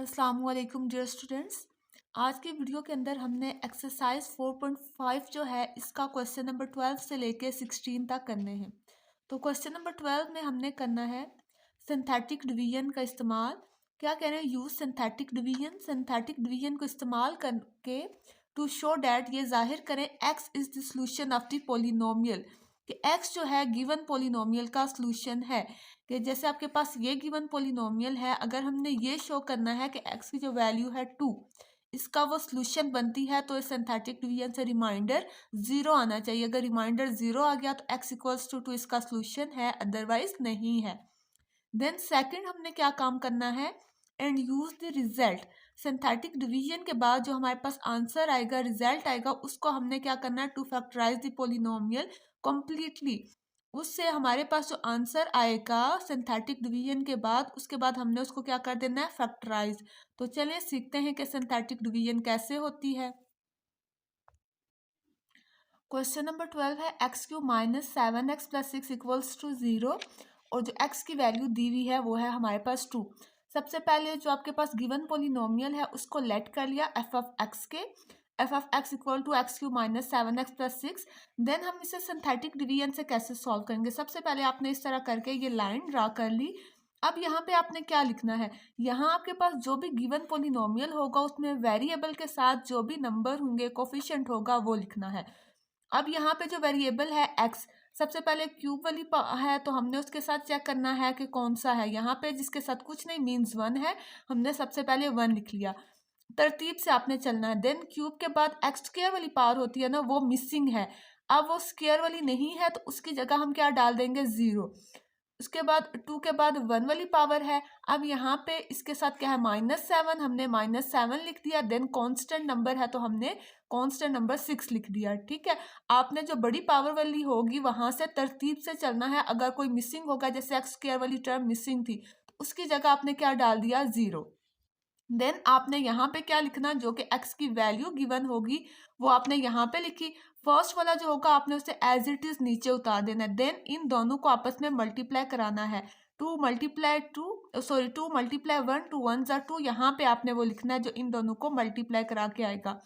अस्सलाम वालेकुम dear students. आज के वीडियो के अंदर हमने एक्सरसाइज 4.5 जो है इसका क्वेश्चन नंबर 12 से लेके 16 तक करने हैं। तो क्वेश्चन नंबर 12 में हमने करना है सिंथेटिक डिवीजन का इस्तेमाल। क्या कह रहे हैं? Use synthetic division. Synthetic division को इस्तेमाल करके टू शो डैट ये जाहिर करें x is the solution of the polynomial, कि एक्स जो है गिवन पोलिनोमियल का सोल्यूशन है। कि जैसे आपके पास ये गिवन पोलिनोमियल है, अगर हमने ये शो करना है कि x की जो वैल्यू है 2 इसका वो सोल्यूशन बनती है, तो इस सिंथेटिक डिवीजन से रिमाइंडर 0 आना चाहिए। अगर रिमाइंडर 0 आ गया तो x इक्वल्स टू 2 इसका सोल्यूशन है, अदरवाइज नहीं है। देन सेकंड हमने क्या काम करना है, and use the result. Synthetic division के बाद जो हमारे पास आंसर आएगा, रिजल्ट आएगा, उसको हमने क्या करना है, to factorize the polynomial completely. उससे हमारे पास जो आंसर आएगा सिंथेटिक डिवीजन के बाद, उसके बाद हमने उसको क्या कर देना है, फैक्टराइज। तो चलिए सीखते हैं कि सिंथेटिक डिवीजन कैसे होती है। क्वेश्चन नंबर 12 है x cube minus 7x plus 6 equals to 0, और जो x की वैल्यू दी हुई है वो है हमारे पास 2। सबसे पहले जो आपके पास गिवन पोलिनोमियल है उसको लेट कर लिया एफ ऑफ एक्स के, f of x equal to x cube minus 7x plus 6। Then हम इसे सिंथेटिक डिवीजन से कैसे सॉल्व करेंगे? सबसे पहले आपने इस तरह करके ये लाइन ड्रा कर ली। अब यहाँ पे आपने क्या लिखना है, यहाँ आपके पास जो भी गिवन पोलिनोमियल होगा उसमें वेरिएबल के साथ जो भी नंबर होंगे, कोफिशिएंट होगा, वो लिखना है। अब यहाँ पे जो वेरिएबल है x, सबसे पहले क्यूब वाली है तो हमने उसके साथ चेक करना है कि कौन सा है। यहाँ पे जिसके साथ कुछ नहीं मीन्स 1 है, हमने सबसे पहले 1 लिख लिया। तरतीब से आपने चलना है। देन क्यूब के बाद एक्स स्क्वायर वाली पावर होती है ना, वो मिसिंग है। अब वो स्क्वायर वाली नहीं है तो उसकी जगह हम क्या डाल देंगे, 0। उसके बाद 2 के बाद 1 वाली पावर है। अब यहाँ पे इसके साथ क्या है, -7, हमने -7 लिख दिया। देन कांस्टेंट नंबर है तो हमने कांस्टेंट नंबर 6 लिख दिया। ठीक है, आपने जो बड़ी पावर वाली होगी वहां से तरतीब से चलना है। अगर कोई मिसिंग होगा, जैसे एक्स स्क्वायर वाली टर्म मिसिंग थी, तो उसकी जगह आपने क्या डाल दिया, 0। देन आपने यहाँ पे क्या लिखना, जो कि x की वैल्यू गिवन होगी वो आपने यहाँ पे लिखी। फर्स्ट वाला जो होगा आपने उसे एज इट इज नीचे उतार देना है। देन इन दोनों को आपस में मल्टीप्लाई कराना है। 2 मल्टीप्लाई 1 2 1 ज़ा 2, यहाँ पे आपने वो लिखना है जो इन दोनों को मल्टीप्लाई करा के आएगा।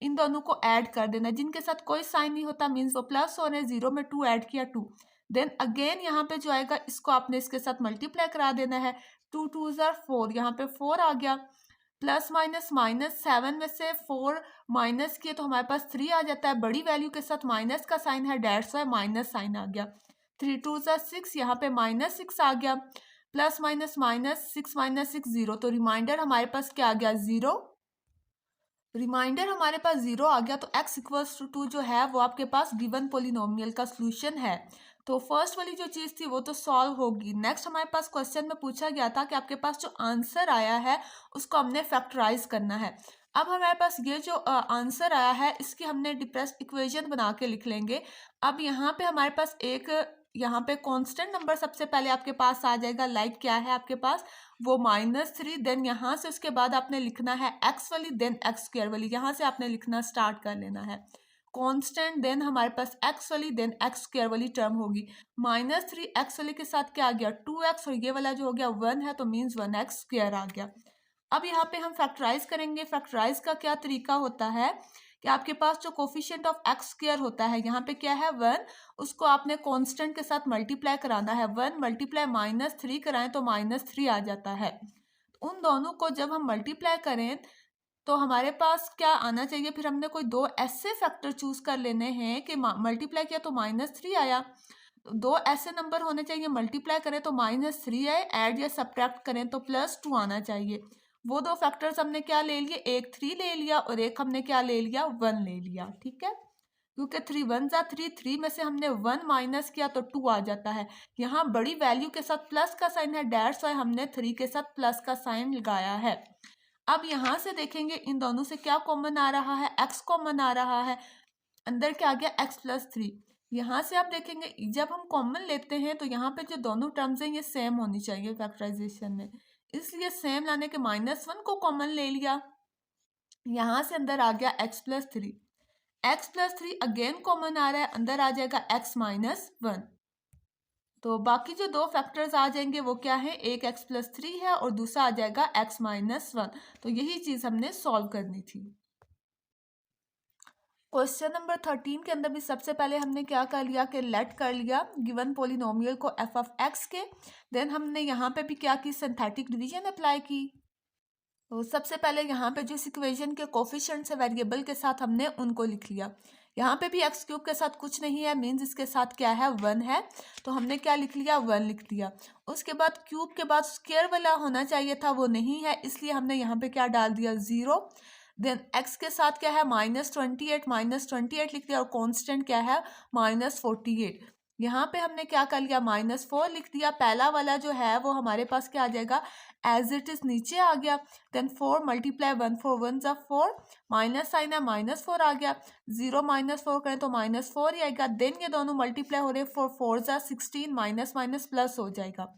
इन दोनों को ऐड कर देना, जिनके साथ कोई साइन नहीं होता मीन्स वो प्लस हो रहे, 0 में 2 ऐड किया 2। देन अगेन यहाँ पे जो आएगा इसको आपने इसके साथ मल्टीप्लाई करा देना है। 2 2 ज़ा 4, यहाँ पे 4 आ गया। प्लस माइनस -7 में से 4 माइनस किए तो हमारे पास 3 आ जाता है। बड़ी वैल्यू के साथ माइनस का साइन है, डेट्स वाई माइनस साइन आ गया। 3 2 ज़ा 6, यहाँ पे -6 आ गया। प्लस माइनस -6 0, तो रिमाइंडर हमारे पास क्या आ गया, 0। रिमाइंडर हमारे पास 0 आ गया, तो x इक्वल्स टू 2 जो है वो आपके पास गिवन पोलिनोमियल का सोल्यूशन है। तो फर्स्ट वाली जो चीज़ थी वो तो सॉल्व होगी। नेक्स्ट हमारे पास क्वेश्चन में पूछा गया था कि आपके पास जो आंसर आया है उसको हमने फैक्टराइज करना है। अब हमारे पास ये जो आंसर आया है इसकी हमने डिप्रेस्ड इक्वेशन बना के लिख लेंगे। अब यहाँ पे हमारे पास एक यहाँ पे कांस्टेंट नंबर सबसे पहले आपके पास आ जाएगा। लाइक क्या है आपके पास, वो -3। देन यहाँ से उसके बाद आपने लिखना है x वाली, देन x स्क्वायर वाली, यहाँ से आपने लिखना स्टार्ट कर लेना है। कांस्टेंट, देन हमारे पास x वाली, देन x स्क्वायर वाली टर्म होगी। -3 x वाले के साथ क्या आ गया, 2x, और ये वाला जो हो गया 1 है तो मीन्स 1x स्क्वायर आ गया। अब यहाँ पे हम फैक्टराइज करेंगे। फैक्टराइज का क्या तरीका होता है कि आपके पास जो कोफिशिएंट ऑफ एक्स स्क्वायर होता है, यहाँ पे क्या है 1, उसको आपने कांस्टेंट के साथ मल्टीप्लाई कराना है। 1 मल्टीप्लाई -3 कराएं तो -3 आ जाता है। उन दोनों को जब हम मल्टीप्लाई करें तो हमारे पास क्या आना चाहिए, फिर हमने कोई दो ऐसे फैक्टर चूज कर लेने हैं कि मल्टीप्लाई किया तो -3 आया। तो दो ऐसे नंबर होने चाहिए, मल्टीप्लाई करें तो -3 आए, ऐड या सब्ट्रैक्ट करें तो +2 आना चाहिए। वो दो फैक्टर्स हमने क्या ले लिए, एक 3 ले लिया और एक हमने क्या ले लिया, 1 ले लिया। ठीक है, क्योंकि 3 1 ज़ा 3, 3 में से हमने 1 माइनस किया तो 2 आ जाता है। यहाँ बड़ी वैल्यू के साथ प्लस का साइन है, डेट्स वाई हमने 3 के साथ प्लस का साइन लगाया है। अब यहाँ से देखेंगे इन दोनों से क्या कॉमन आ रहा है, x कॉमन आ रहा है। अंदर क्या आ गया, x+3। यहाँ से आप देखेंगे जब हम कॉमन लेते हैं तो यहाँ पे जो दोनों टर्म्स हैं ये सेम होनी चाहिए फैक्टराइजेशन में, इसलिए सेम लाने के -1 को कॉमन ले लिया। यहाँ से अंदर आ गया x+3, x+3 अगेन कॉमन आ रहा है, अंदर आ जाएगा x-1। तो बाकी जो दो फैक्टर्स आ जाएंगे वो क्या है, एक x+3 है और दूसरा आ जाएगा x-1। तो यही चीज हमने सॉल्व करनी थी। क्वेश्चन नंबर 13 के अंदर भी सबसे पहले हमने क्या कर लिया कि लेट कर लिया गिवन पोलिनोमियल को f ऑफ x के। देन हमने यहाँ पे भी क्या की, सिंथेटिक डिवीजन अप्लाई की। तो सबसे पहले यहाँ पे जो इस इक्वेशन के कोफिशिएंट्स है वेरिएबल के साथ हमने उनको लिख लिया। यहाँ पे भी x क्यूब के साथ कुछ नहीं है, मीन्स इसके साथ क्या है, 1 है, तो हमने क्या लिख लिया, 1 लिख दिया। उसके बाद क्यूब के बाद स्क्वायर वाला होना चाहिए था, वो नहीं है, इसलिए हमने यहाँ पे क्या डाल दिया, 0। देन x के साथ क्या है, -28 लिख दिया और कांस्टेंट क्या है, -48। यहाँ पे हमने क्या कर लिया, -4 लिख दिया। पहला वाला जो है वो हमारे पास क्या आ जाएगा, एज इट इज नीचे आ गया। देन 4 मल्टीप्लाई 1 4 1 जा 4, माइनस साइन है, -4 आ गया। 0 -4 करें तो -4 ही आएगा। देन ये दोनों मल्टीप्लाई हो रहे, 4 4 जा 16, माइनस माइनस प्लस हो जाएगा।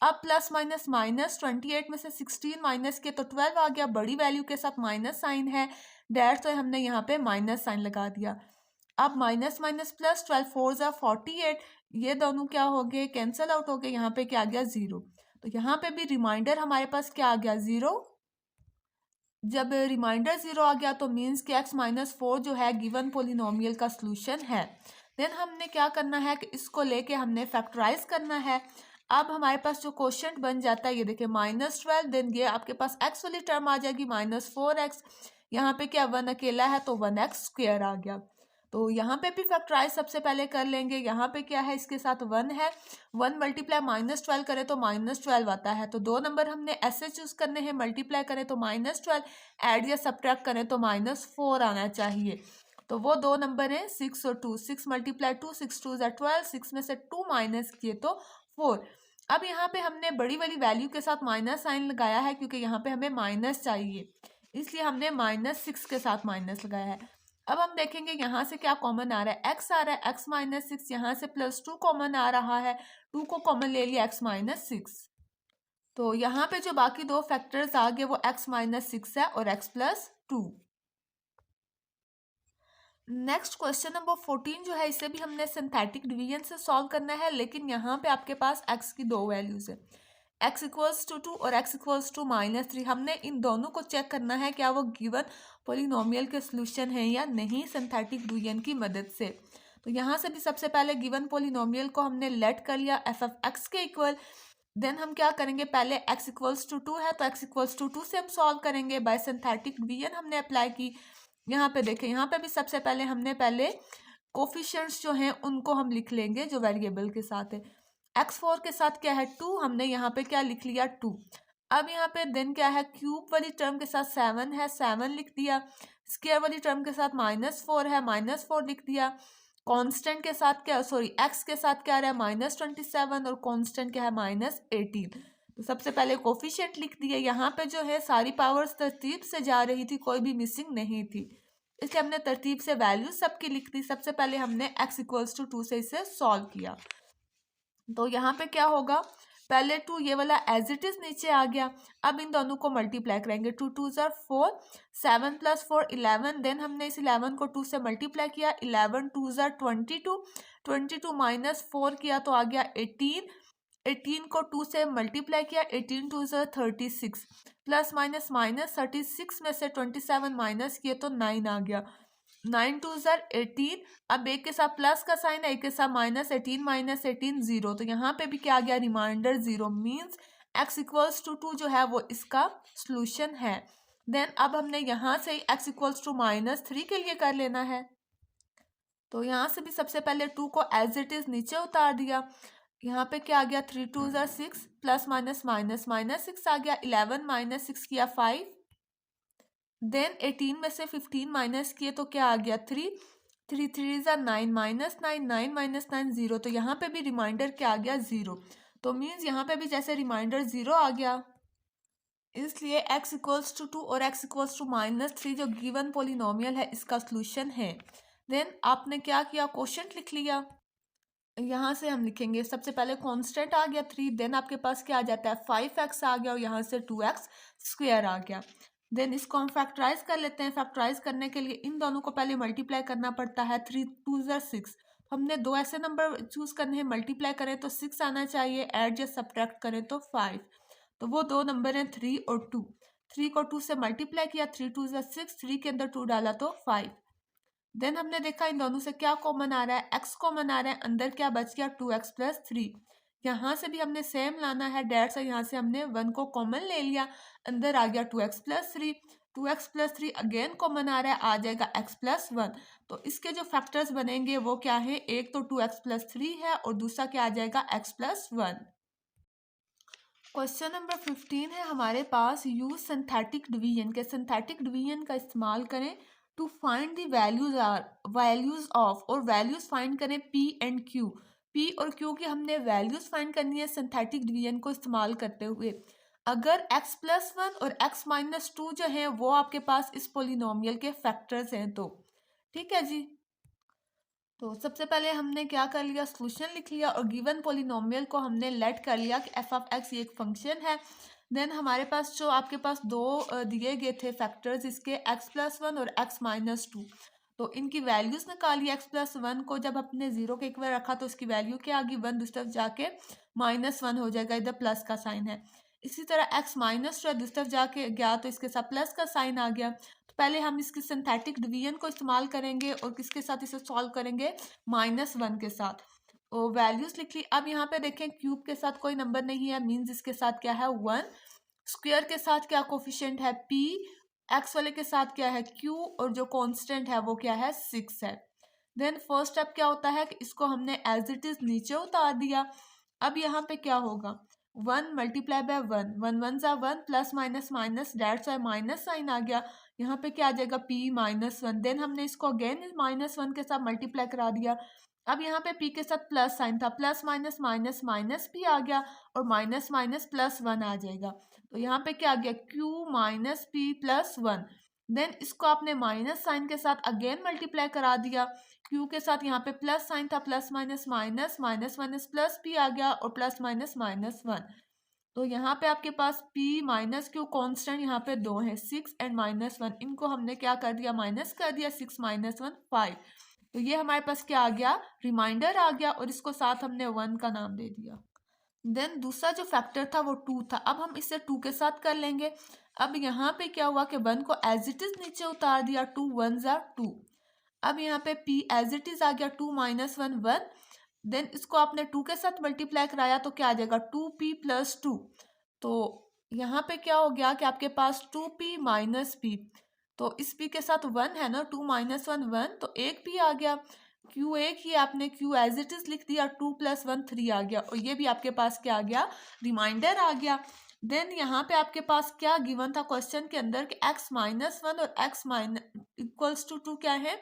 अब प्लस माइनस माइनस, 28 में से 16 माइनस के तो 12 आ गया, बड़ी वैल्यू के साथ माइनस साइन है, डैश तो हमने यहाँ पे माइनस साइन लगा दिया। अब माइनस माइनस प्लस, 12 4 जा 48, ये दोनों क्या हो गए, कैंसल आउट हो गए। यहाँ पे क्या आ गया, 0। तो यहाँ पे भी रिमाइंडर हमारे पास क्या आ गया, 0। जब रिमाइंडर 0 आ गया तो मीन्स कि x-4 जो है गिवन पोलिनोमियल का सोल्यूशन है। देन हमने क्या करना है कि इसको लेके हमने फैक्टराइज करना है। अब हमारे पास जो क्वोशंट बन जाता है, ये देखिए -12, देन ये आपके पास x वाली टर्म आ जाएगी -4x। यहाँ पे क्या 1 अकेला है तो 1x² आ गया। तो यहाँ पे भी फैक्टराइज सबसे पहले कर लेंगे। यहाँ पे क्या है, इसके साथ 1 है, 1 मल्टीप्लाई -12 करें तो -12 आता है। तो दो नंबर हमने ऐसे चूज करने हैं, मल्टीप्लाई करें तो -12, ऐड या सब्ट्रैक्ट करें तो -4 आना चाहिए। तो वो दो नंबर हैं 6 और 2। 6 मल्टीप्लाई 2, 6 2 12, 6 में से 2 माइनस किए तो 4। अब यहाँ पे हमने बड़ी वाली वैल्यू के साथ माइनस साइन लगाया है, क्योंकि यहाँ पे हमें माइनस चाहिए, इसलिए हमने -6 के साथ माइनस लगाया है। अब हम देखेंगे यहाँ से क्या कॉमन आ रहा है, x आ रहा है, x-6, यहाँ से +2 कॉमन आ रहा है, 2 को कॉमन ले लिया, x-6। तो यहाँ पे जो बाकी दो फैक्टर्स आ गए वो x-6 है और x+2। नेक्स्ट क्वेश्चन नंबर 14 जो है, इसे भी हमने सिंथेटिक डिवीजन से सॉल्व करना है, लेकिन यहाँ पे आपके पास x की दो वैल्यूज है, x=2 और x=-3। हमने इन दोनों को चेक करना है क्या वो गिवन पोलिनोमियल के सोल्यूशन है या नहीं, सिंथेटिक डिवीजन की मदद से। तो यहाँ से भी सबसे पहले गिवन पोलिनोमियल को हमने लेट कर लिया f ऑफ x के इक्वल। देन हम क्या करेंगे, पहले x=2 है तो x=2 से हम सॉल्व करेंगे, बाय सिंथेटिक डिवीजन हमने अप्लाई की। यहाँ पे देखें, यहाँ पे भी सबसे पहले हमने कोफिशिएंट्स जो हैं उनको हम लिख लेंगे जो वेरिएबल के साथ है। x4 के साथ क्या है, 2, हमने यहाँ पे क्या लिख लिया, 2। अब यहाँ पे देन क्या है, क्यूब वाली टर्म के साथ 7 है, 7 लिख दिया। स्क्वायर वाली टर्म के साथ -4 है, -4 लिख दिया। कांस्टेंट के साथ क्या, सॉरी x के साथ क्या आ रहा है, -27 और कांस्टेंट क्या है, -18। तो सबसे पहले कोफिशिएंट लिख दिए। यहाँ पे जो है सारी पावर्स तरतीब से जा रही थी, कोई भी मिसिंग नहीं थी, इसलिए हमने तरतीब से वैल्यू सबकी लिख दी। सबसे पहले हमने x=2 से इसे सॉल्व किया। तो यहाँ पे क्या होगा, पहले 2 ये वाला एज इट इज नीचे आ गया। अब इन दोनों को मल्टीप्लाई करेंगे, 2 2 4, 7 + 4 11। देन हमने इस 11 को 2 से मल्टीप्लाई किया, 11 2 22, 22 -4 किया तो आ गया 18। 18 को 2 से मल्टीप्लाई किया, 18 2 36, प्लस माइनस माइनस 36 में से 27 माइनस किए तो 9 आ गया। 9 2 18। अब एक के साथ प्लस का साइन है, एक के साथ -18 -18 0। तो यहाँ पे भी क्या आ गया, रिमाइंडर 0, मीन्स x=2 जो है वो इसका सोल्यूशन है। देन अब हमने यहाँ से x=-3 के लिए कर लेना है। तो यहाँ से भी सबसे पहले 2 को एज इट इज नीचे उतार दिया। यहाँ पे क्या आ गया, 3 2 6, प्लस माइनस माइनस -6 आ गया। 11 -6 किया 5। देन 18 में से 15 माइनस किए तो क्या आ गया, 3 3 3 9 -9 9 -9 0। तो यहाँ पे भी रिमाइंडर क्या आ गया, 0। तो मीन्स यहाँ पे भी जैसे रिमाइंडर 0 आ गया, इसलिए x=2 और x=-3 जो गिवन पोलिनोमियल है इसका सोल्यूशन है। देन आपने क्या किया, क्वोशंट लिख लिया। यहाँ से हम लिखेंगे, सबसे पहले कांस्टेंट आ गया 3, देन आपके पास क्या आ जाता है, 5x आ गया और यहाँ से 2x² आ गया। देन इसको हम फैक्टराइज कर लेते हैं। फैक्टराइज करने के लिए इन दोनों को पहले मल्टीप्लाई करना पड़ता है, 3 2 6, हमने दो ऐसे नंबर चूज करने हैं, मल्टीप्लाई करें तो 6 आना चाहिए, ऐड या सब्ट्रैक्ट करें तो 5। तो वो दो नंबर हैं 3 और 2। 3 को 2 से मल्टीप्लाई किया, 3 2 से 6, 3 के अंदर 2 डाला तो 5। देन हमने देखा इन दोनों से क्या कॉमन आ रहा है, x कॉमन आ रहा है, अंदर क्या बच गया 2x प्लस 3। यहाँ से भी हमने सेम लाना है, डेट से यहाँ से हमने 1 को कॉमन ले लिया, अंदर आ गया 2x plus 3। 2x plus 3 again common आ रहा है, आ जाएगा x प्लस 1। तो इसके जो फैक्टर्स बनेंगे वो क्या है, एक तो 2x प्लस 3 है और दूसरा क्या आ जाएगा x प्लस 1। क्वेश्चन नंबर 15 है हमारे पास, यूज सिंथेटिक डिवीजन के सिंथेटिक डिवीजन का इस्तेमाल करें to find the values of, और वैल्यूज फाइंड करें p एंड q। p और q की हमने वैल्यूज फाइंड करनी है सिंथेटिक डिवीजन को इस्तेमाल करते हुए। अगर x प्लस 1 और x माइनस 2 जो है वो आपके पास इस पोलिनोमियल के फैक्टर्स हैं तो ठीक है जी। तो सबसे पहले हमने क्या कर लिया, सोल्यूशन लिख लिया और गिवन पोलिनोमियल को हमने लेट कर लिया कि एफ ऑफ एक्स ये एक फंक्शन है। देन हमारे पास जो आपके पास दो दिए गए थे फैक्टर्स इसके, एक्स प्लस 1 और एक्स माइनस 2, तो इनकी वैल्यूज निकाली। एक्स प्लस 1 को जब अपने 0 के इक्वल रखा तो इसकी वैल्यू क्या आ गई, 1, दूसरी तरफ जाके -1 हो जाएगा, इधर प्लस का साइन है। इसी तरह एक्स माइनस 2 दूसरी तरफ जाके गया तो इसके साथ प्लस का साइन आ गया। पहले हम इसकी सिंथेटिक डिवीजन को इस्तेमाल करेंगे और किसके साथ इसे सॉल्व करेंगे, -1 के साथ। और वैल्यूज लिख ली। अब यहाँ पे देखें क्यूब के साथ कोई नंबर नहीं है, मींस इसके साथ क्या है 1। स्क्वायर के साथ क्या कोफिशिएंट है p, एक्स वाले के साथ क्या है q, और जो कांस्टेंट है वो क्या है 6 है। देन फर्स्ट स्टेप क्या होता है कि इसको हमने एज इट इज नीचे उतार दिया। अब यहाँ पे क्या होगा, 1 मल्टीप्लाई बाय 1, 1 1 जा 1, plus minus minus, that's Y minus sign आ गया। यहाँ पे क्या आ जाएगा p -1। देन हमने इसको अगेन -1 के साथ मल्टीप्लाई करा दिया। अब यहाँ पे p के साथ प्लस साइन था, plus minus minus minus p आ गया और माइनस माइनस +1 आ जाएगा। तो यहाँ पे क्या आ गया q minus p plus 1। Then इसको आपने माइनस साइन के साथ अगेन मल्टीप्लाई करा दिया। q के साथ यहाँ पे प्लस साइन था, plus minus minus minus minus plus p आ गया और प्लस माइनस -1। तो यहाँ पे आपके पास p माइनस क्यू कॉन्स्टेंट यहाँ पे दो है, 6 एंड -1, इनको हमने क्या कर दिया, माइनस कर दिया। 6 -1 5। तो ये हमारे पास क्या आ गया, रिमाइंडर आ गया और इसको साथ हमने 1 का नाम दे दिया। देन दूसरा जो फैक्टर था वो 2 था, अब हम इसे 2 के साथ कर लेंगे। अब यहाँ पे क्या हुआ कि 1 को एज इट इज नीचे उतार दिया, 2 1 जा 2। अब यहाँ पे p एज इट इज आ गया, 2 -1 1। देन इसको आपने 2 के साथ मल्टीप्लाई कराया तो क्या आ जाएगा 2p प्लस 2। तो यहाँ पे क्या हो गया कि आपके पास 2p माइनस p, तो इस p के साथ 1 है ना, 2 -1 1, तो एक p आ गया। q एक ही आपने q एज इट इज लिख दिया, 2 + 1 3 आ गया और ये भी आपके पास क्या आ गया, रिमाइंडर आ गया। देन यहाँ पे आपके पास क्या गिवन था क्वेश्चन के अंदर कि x -1 और x इक्वल्स टू 2 क्या है,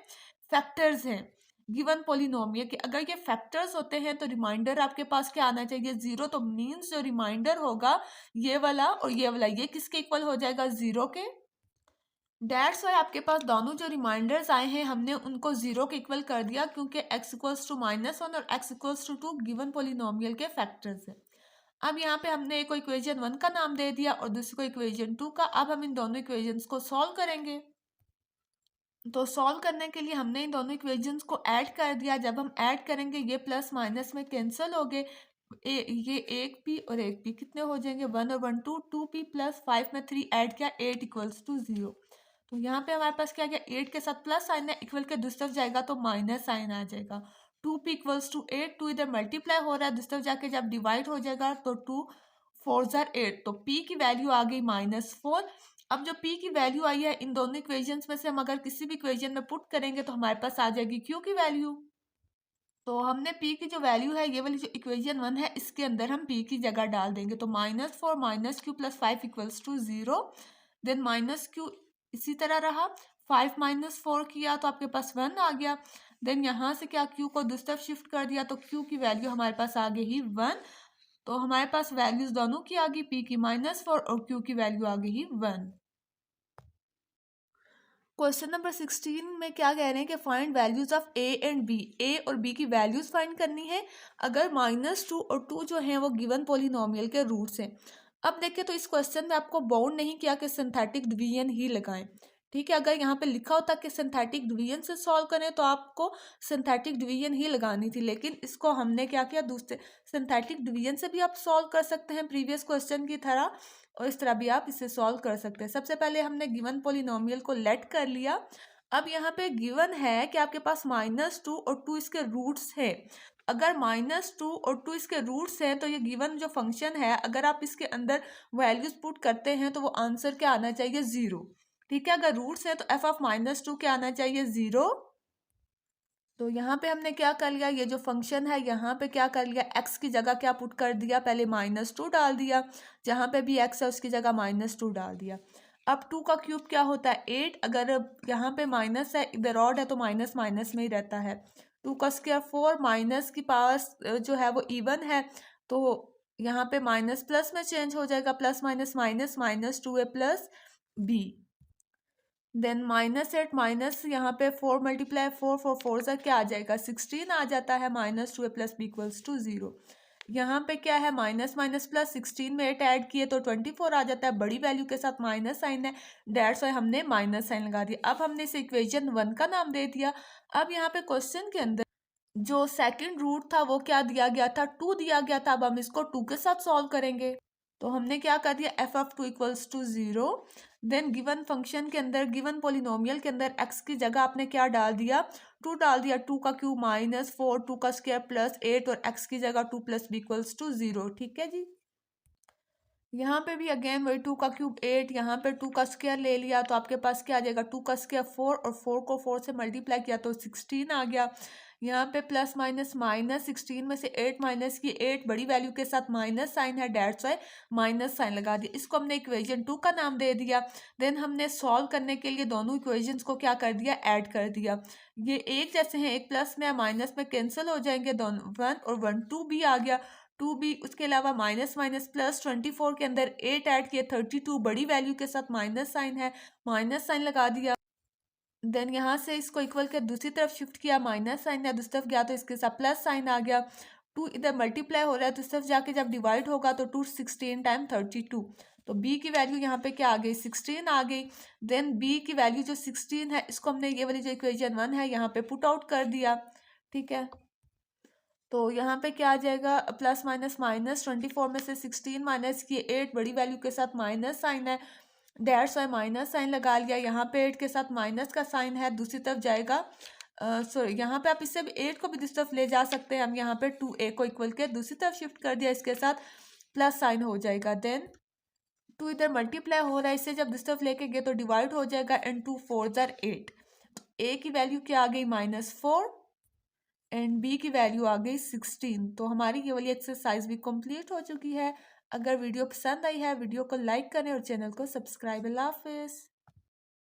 फैक्टर्स हैं गिवन पोलिनोमियल के। अगर ये फैक्टर्स होते हैं तो रिमाइंडर आपके पास क्या आना चाहिए, 0। तो मीन्स जो रिमाइंडर होगा ये वाला और ये वाला, ये किसके इक्वल हो जाएगा, 0 के। डेट्स वाई आपके पास दोनों जो रिमाइंडर्स आए हैं हमने उनको 0 के इक्वल कर दिया, क्योंकि x इक्वल्स टू -1 और x equals to 2 given polynomial के फैक्टर्स हैं। अब यहाँ पे हमने एक को इक्वेशन 1 का नाम दे दिया और दूसरे को इक्वेशन 2 का। अब हम इन दोनों इक्वेशंस को सॉल्व करेंगे। तो सॉल्व करने के लिए हमने इन दोनों इक्वेशंस को ऐड कर दिया। जब हम ऐड करेंगे ये प्लस माइनस में कैंसिल हो गए, ये एक पी और एक पी कितने हो जाएंगे, 1 और 1 2, 2p + 5 में 3 ऐड किया, 8 इक्वल्स टू 0। तो यहाँ पे हमारे पास क्या गया, 8 के साथ प्लस साइन है, इक्वल के दूसरी तरफ जाएगा तो माइनस साइन आ जाएगा। 2p = 8, 2 इधर मल्टीप्लाई हो रहा है, दूसरी तरफ जाके जब डिवाइड हो जाएगा तो 2 4 जार 8, तो p की वैल्यू आ गई -4। अब जो p की वैल्यू आई है इन दोनों इक्वेशंस में से हम अगर किसी भी इक्वेशन में पुट करेंगे तो हमारे पास आ जाएगी q की वैल्यू। तो हमने p की जो वैल्यू है, ये वाली जो इक्वेशन 1 है इसके अंदर हम p की जगह डाल देंगे। तो -4 - q + 5 = 0। देन -q इसी तरह रहा, 5 - 4 किया तो आपके पास 1 आ गया। देन यहाँ से क्या q को दूसरी तरफ शिफ्ट कर दिया तो q की वैल्यू हमारे पास आ गई ही 1। तो हमारे पास वैल्यूज दोनों की आ गई, p की -4 और q की वैल्यू आ गई ही 1। क्वेश्चन नंबर 16 में क्या कह रहे हैं कि find values of a and b, a और b की वैल्यूज फाइंड करनी है अगर -2 और 2 जो हैं वो गिवन पोलिनोमियल के रूट्स हैं। अब देखिए तो इस क्वेश्चन में आपको बाउंड नहीं किया कि सिंथेटिक डिवीजन ही लगाएं, ठीक है। अगर यहाँ पे लिखा होता कि सिंथेटिक डिवीजन से सॉल्व करें तो आपको सिंथेटिक डिवीजन ही लगानी थी, लेकिन इसको हमने क्या किया, दूसरे सिंथेटिक डिवीजन से भी आप सॉल्व कर सकते हैं प्रीवियस क्वेश्चन की तरह, और इस तरह भी आप इसे सॉल्व कर सकते हैं। सबसे पहले हमने गिवन पोलिनोमियल को लेट कर लिया। अब यहाँ पे गिवन है कि आपके पास -2 और 2 इसके रूट्स है। अगर -2 और 2 इसके रूट्स हैं तो ये गिवन जो फंक्शन है, अगर आप इसके अंदर वैल्यूज पुट करते हैं तो वो आंसर क्या आना चाहिए, 0। ठीक है। अगर रूट्स है तो एफ ऑफ -2 क्या आना चाहिए, 0। तो यहाँ पे हमने क्या कर लिया, ये जो फंक्शन है यहाँ पे क्या कर लिया, x की जगह क्या पुट कर दिया, पहले -2 डाल दिया, जहाँ पे भी x है उसकी जगह -2 डाल दिया। अब 2 का क्यूब क्या होता है, 8। अगर यहाँ पे माइनस है, इधर ऑड है तो माइनस माइनस में ही रहता है। 2 का स्क्वायर 4, माइनस की पावर जो है वो इवन है, तो यहाँ पे माइनस प्लस में चेंज हो जाएगा, plus minus minus, -2a plus b। Then -8 minus यहाँ पे 4 मल्टीप्लाई 4 4 सा क्या आ जाएगा, 16 आ जाता है, -2a plus b equals to 0। यहाँ पे क्या है, माइनस माइनस प्लस, 16 में 8 ऐड किए तो 24 आ जाता है, बड़ी वैल्यू के साथ माइनस साइन है, डेट्स वाई हमने माइनस साइन लगा दिया। अब हमने इसे इक्वेशन 1 का नाम दे दिया। अब यहाँ पे क्वेश्चन के अंदर जो सेकंड रूट था वो क्या दिया गया था, 2 दिया गया था। अब हम इसको 2 के साथ सॉल्व करेंगे। तो हमने क्या कर दिया, f of 2 equals to 0। Then given function के अंदर, गिवन पोलिनोमियल के अंदर x की जगह आपने क्या डाल दिया, 2 डाल दिया। 2 का क्यूब -4, 2 का स्क्वायर +8 और x की जगह 2 + b इक्वल्स टू 0। ठीक है जी। यहाँ पे भी अगेन वही 2 का क्यूब 8, यहाँ पे 2 का स्क्वायर ले लिया तो आपके पास क्या आ जाएगा, 2 का स्क्वायर 4 और 4 को 4 से मल्टीप्लाई किया तो 16 आ गया। यहाँ पे प्लस माइनस माइनस, 16 में से 8 माइनस की 8 बड़ी वैल्यू के साथ माइनस साइन है, डेट्स वाई माइनस साइन लगा दिया। इसको हमने इक्वेशन 2 का नाम दे दिया। देन हमने सॉल्व करने के लिए दोनों इक्वेशंस को क्या कर दिया, ऐड कर दिया। ये एक जैसे हैं, एक प्लस में माइनस में कैंसिल हो जाएंगे, दोनों 1 और 1 2 भी आ गया, 2 भी। उसके अलावा माइनस माइनस प्लस, 24 के अंदर 8 ऐड किए, 32 बड़ी वैल्यू के साथ माइनस साइन है, माइनस साइन लगा दिया। देन यहाँ से इसको इक्वल कर दूसरी तरफ शिफ्ट किया, माइनस साइन है, दूसरी तरफ गया तो इसके साथ प्लस साइन आ गया। 2 इधर मल्टीप्लाई हो रहा है, दूसरी तरफ जाके जब डिवाइड होगा तो 2 16 टाइम 32, तो b की वैल्यू यहाँ पे क्या आ गई, 16 आ गई। देन b की वैल्यू जो 16 है, इसको हमने ये वाली जो इक्वेशन 1 है यहाँ पे पुट आउट कर दिया। ठीक है। तो यहाँ पे क्या आ जाएगा, प्लस माइनस माइनस, 24 में से 16 माइनस किए, 8 बड़ी वैल्यू के साथ माइनस साइन है, डेट्स वाई माइनस साइन लगा लिया। यहाँ पे 8 के साथ माइनस का साइन है, दूसरी तरफ जाएगा। सॉरी, यहाँ पे आप इससे भी 8 को भी दूसरी तरफ ले जा सकते हैं। हम यहाँ पे 2a को इक्वल के दूसरी तरफ शिफ्ट कर दिया, इसके साथ प्लस साइन हो जाएगा। देन 2 इधर मल्टीप्लाई हो रहा है, इससे जब दूसरी तरफ लेके गए तो डिवाइड हो जाएगा, एंड 2 4 जार 8। a की वैल्यू क्या आ गई, -4 एंड बी की वैल्यू आ गई 16। तो हमारी ये वाली एक्सरसाइज भी कंप्लीट हो चुकी है। अगर वीडियो पसंद आई है, वीडियो को लाइक करें और चैनल को सब्सक्राइब। अल्लाह हाफिज़।